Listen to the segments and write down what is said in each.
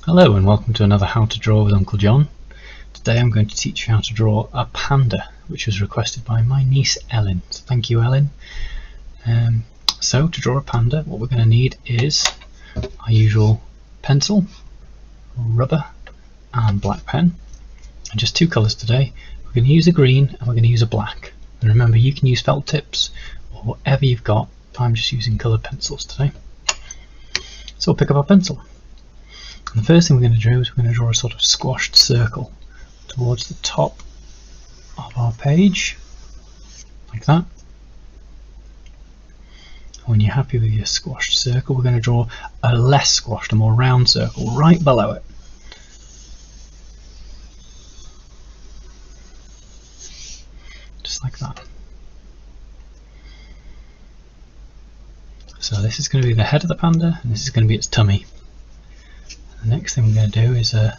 Hello and welcome to another How to Draw with Uncle John. Today I'm going to teach you how to draw a panda, which was requested by my niece Ellen. So thank you, Ellen. So to draw a panda, what we're going to need is our usual pencil, rubber and black pen, and just two colours today. We're going to use a green and we're going to use a black. And remember, you can use felt tips or whatever you've got. I'm just using coloured pencils today. So we'll pick up our pencil. And the first thing we're going to do is we're going to draw a sort of squashed circle towards the top of our page, like that. And when you're happy with your squashed circle, we're going to draw a less squashed, a more round circle right below it. Just like that. So this is going to be the head of the panda, and this is going to be its tummy. The next thing we're going to do is a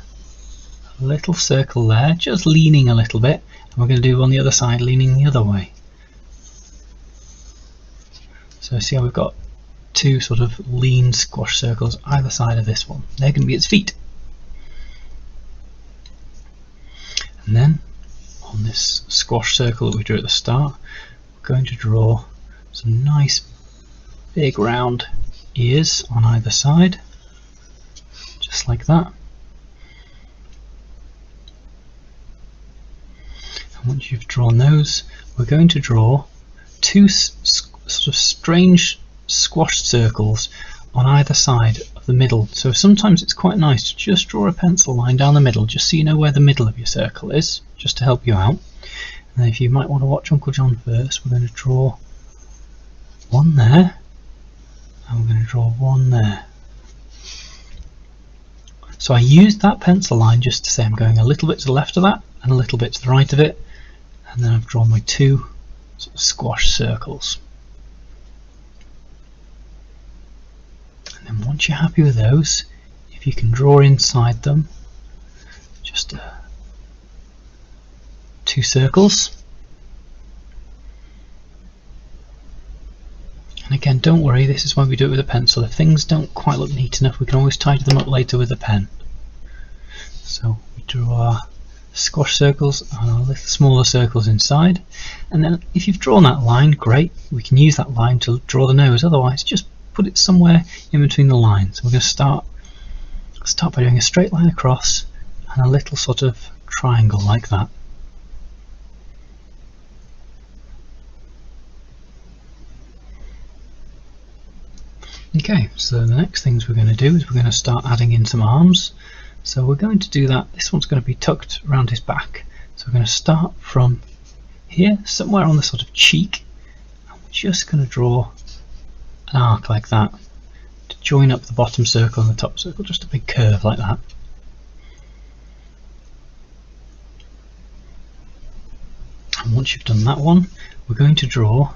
little circle there, just leaning a little bit, and we're going to do on the other side, leaning the other way. So see how we've got two sort of lean squash circles either side of this one. They're going to be its feet. And then on this squash circle that we drew at the start, we're going to draw some nice big round ears on either side. Just like that. And once you've drawn those, we're going to draw two sort of strange squashed circles on either side of the middle. So sometimes it's quite nice to just draw a pencil line down the middle, just so you know where the middle of your circle is, just to help you out. And if you might want to watch Uncle John first, we're going to draw one there, and we're going to draw one there. So I used that pencil line just to say I'm going a little bit to the left of that and a little bit to the right of it, and then I've drawn my two sort of squash circles. And then once you're happy with those, if you can draw inside them just two circles. And again, don't worry, this is why we do it with a pencil. If things don't quite look neat enough, we can always tidy them up later with a pen. So we draw our squash circles and our little smaller circles inside. And then if you've drawn that line, great. We can use that line to draw the nose. Otherwise, just put it somewhere in between the lines. We're going to start by doing a straight line across and a little sort of triangle like that. Okay, so the next things we're going to do is we're going to start adding in some arms. So we're going to do that. This one's going to be tucked around his back. So we're going to start from here, somewhere on the sort of cheek, and we're just going to draw an arc like that to join up the bottom circle and the top circle, just a big curve like that. And once you've done that one, we're going to draw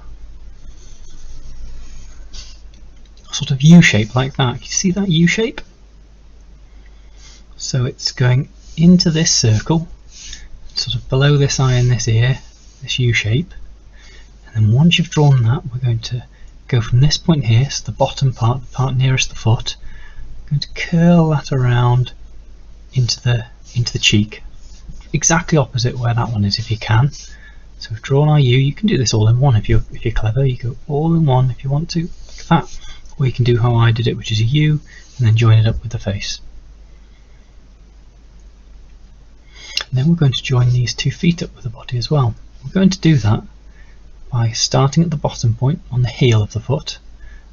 sort of U shape like that. You see that U shape? So it's going into this circle, sort of below this eye and this ear, this U shape. And then once you've drawn that, we're going to go from this point here, so the bottom part, the part nearest the foot, we're going to curl that around into the cheek, exactly opposite where that one is if you can. So we've drawn our U. You can do this all in one if you're clever. You go all in one if you want to, like that. Or you can do how I did it, which is a U, and then join it up with the face. And then we're going to join these 2 feet up with the body as well. We're going to do that by starting at the bottom point on the heel of the foot.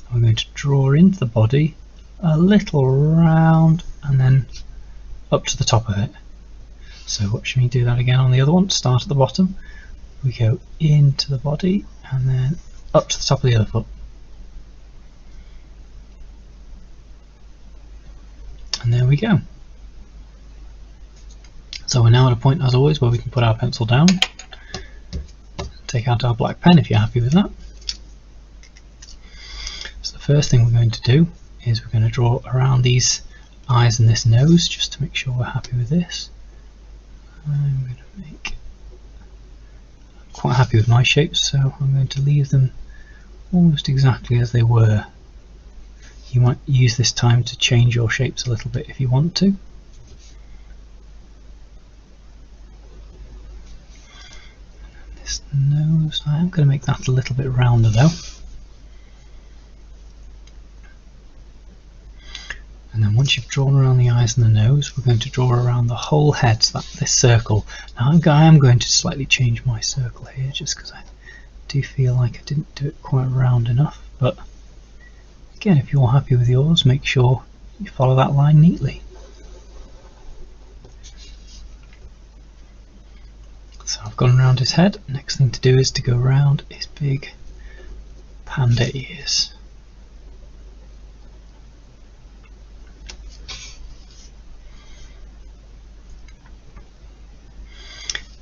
And we're going to draw into the body a little round and then up to the top of it. So watch me do that again on the other one. Start at the bottom, we go into the body and then up to the top of the other foot. And there we go. So we're now at a point, as always, where we can put our pencil down, take out our black pen if you're happy with that. So the first thing we're going to do is we're going to draw around these eyes and this nose, just to make sure we're happy with this. I'm going to make, I'm quite happy with my shapes, so I'm going to leave them almost exactly as they were. You might use this time to change your shapes a little bit if you want to. nose. I am going to make that a little bit rounder though. And then once you've drawn around the eyes and the nose, we're going to draw around the whole head, so that this circle. Now I am going to slightly change my circle here, just because I do feel like I didn't do it quite round enough. But again, if you're happy with yours, make sure you follow that line neatly. So I've gone around his head. Next thing to do is to go around his big panda ears.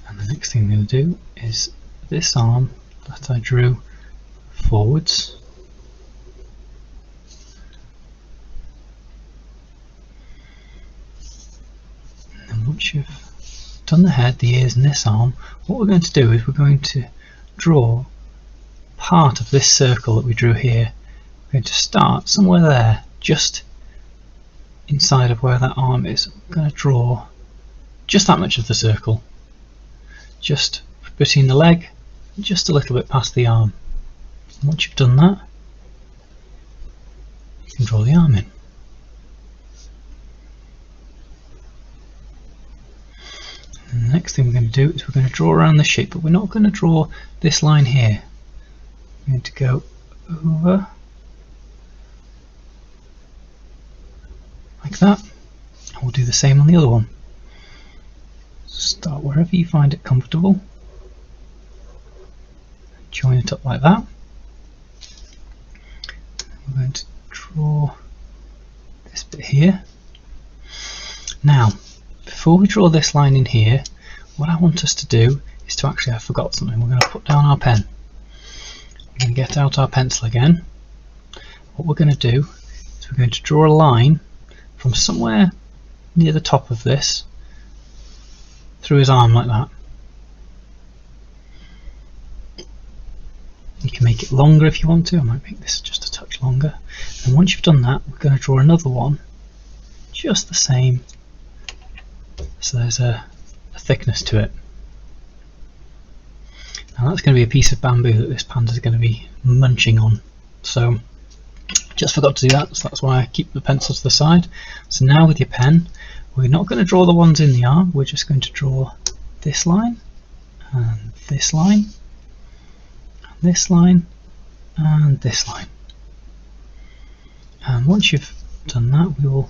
And the next thing I'm going to do is this arm that I drew forwards. And then once you've done the head, the ears and this arm, what we're going to do is we're going to draw part of this circle that we drew here. We're going to start somewhere there, just inside of where that arm is. I'm going to draw just that much of the circle, just between the leg, just a little bit past the arm. And once you've done that, you can draw the arm in. And the next thing we're going to do is we're going to draw around the shape, but we're not going to draw this line here. We're going to go over like that, and we'll do the same on the other one. Start wherever you find it comfortable, join it up like that. We're going to draw this bit here. Now, before we draw this line in here, what I want us to do is to actually, I forgot something, we're going to put down our pen. We're going to get out our pencil again. What we're going to do is we're going to draw a line from somewhere near the top of this through his arm like that. You can make it longer if you want to. I might make this just a touch longer. And once you've done that, we're going to draw another one just the same, so there's a thickness to it. Now that's going to be a piece of bamboo that this panda is going to be munching on. So just forgot to do that, so that's why I keep the pencil to the side. So now with your pen, we're not going to draw the ones in the arm, we're just going to draw this line, and this line, and this line, and this line. And once you've done that, we will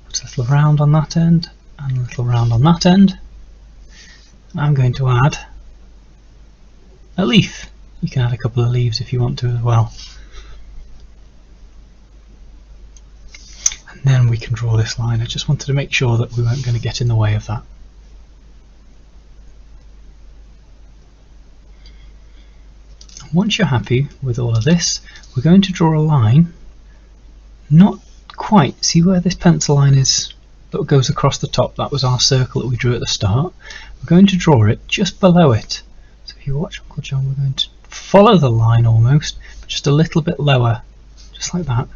put a little round on that end, and a little round on that end. And I'm going to add a leaf. You can add a couple of leaves if you want to as well. And then we can draw this line. I just wanted to make sure that we weren't going to get in the way of that. And once you're happy with all of this, we're going to draw a line, not quite, see where this pencil line is that goes across the top, that was our circle that we drew at the start. We're going to draw it just below it. So if you watch Uncle John, we're going to follow the line almost, but just a little bit lower, just like that.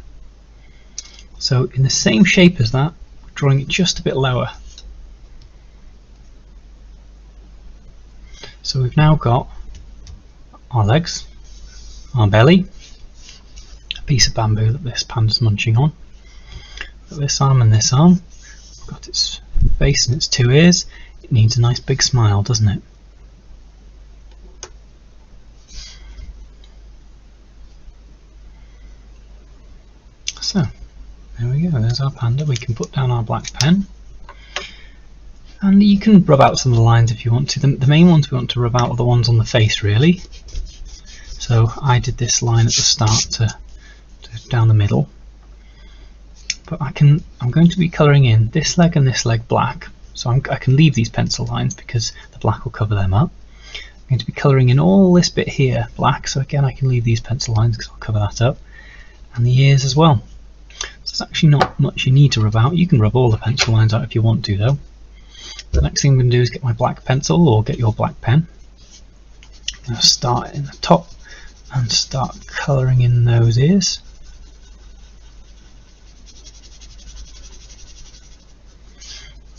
So in the same shape as that, we're drawing it just a bit lower. So we've now got our legs, our belly, a piece of bamboo that this panda's munching on, got this arm and this arm, we've got its face and its two ears. It needs a nice big smile, doesn't it? So there we go, there's our panda. We can put down our black pen, and you can rub out some of the lines if you want to. The main ones we want to rub out are the ones on the face, really. So I did this line at the start to down the middle, but I'm going to be colouring in this leg and this leg black, so I can leave these pencil lines because the black will cover them up. I'm going to be colouring in all this bit here black, so again I can leave these pencil lines because I'll cover that up, and the ears as well. So there's actually not much you need to rub out. You can rub all the pencil lines out if you want to though. The next thing I'm going to do is get my black pencil, or get your black pen. I'm going to start in the top and start colouring in those ears.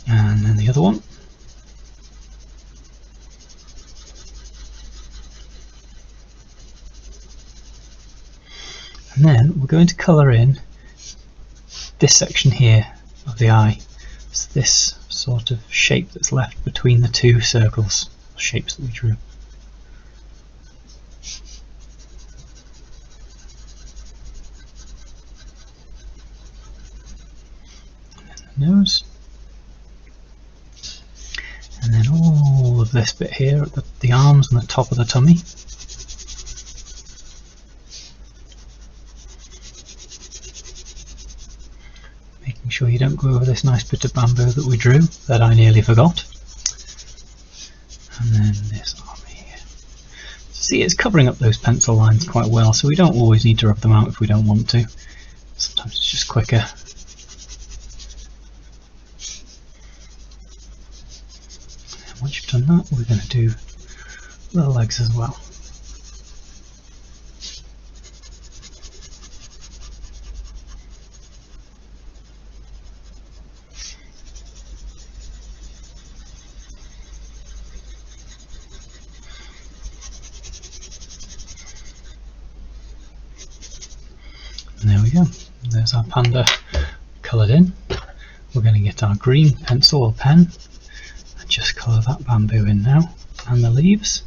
And then the other one. And then we're going to colour in this section here of the eye. It's this sort of shape that's left between the two circles, shapes that we drew. And then the nose. And then all of this bit here at the arms and the top of the tummy. Making sure you don't go over this nice bit of bamboo that we drew, that I nearly forgot. And then this arm here. See, it's covering up those pencil lines quite well, so we don't always need to rub them out if we don't want to. Sometimes it's just quicker. And once you've done that, we're going to do the legs as well. And there we go, there's our panda coloured in. We're going to get our green pencil or pen and just colour that bamboo in now, and the leaves.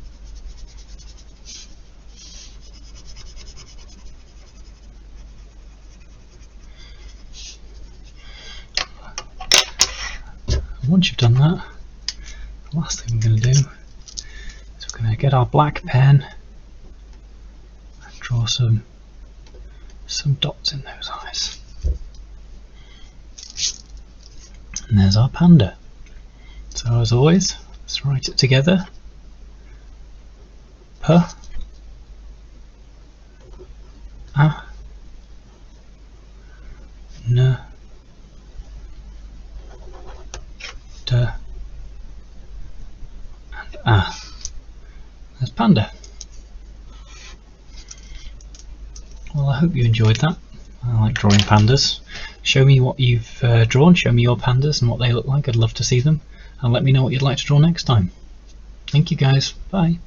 And once you've done that, the last thing we're going to do is we're going to get our black pen and draw some dots in those eyes. And there's our panda. So as always, let's write it together. P A N D and A. There's panda. Well, I hope you enjoyed that. I like drawing pandas. Show me what you've drawn, show me your pandas and what they look like. I'd love to see them. And let me know what you'd like to draw next time. Thank you guys. Bye.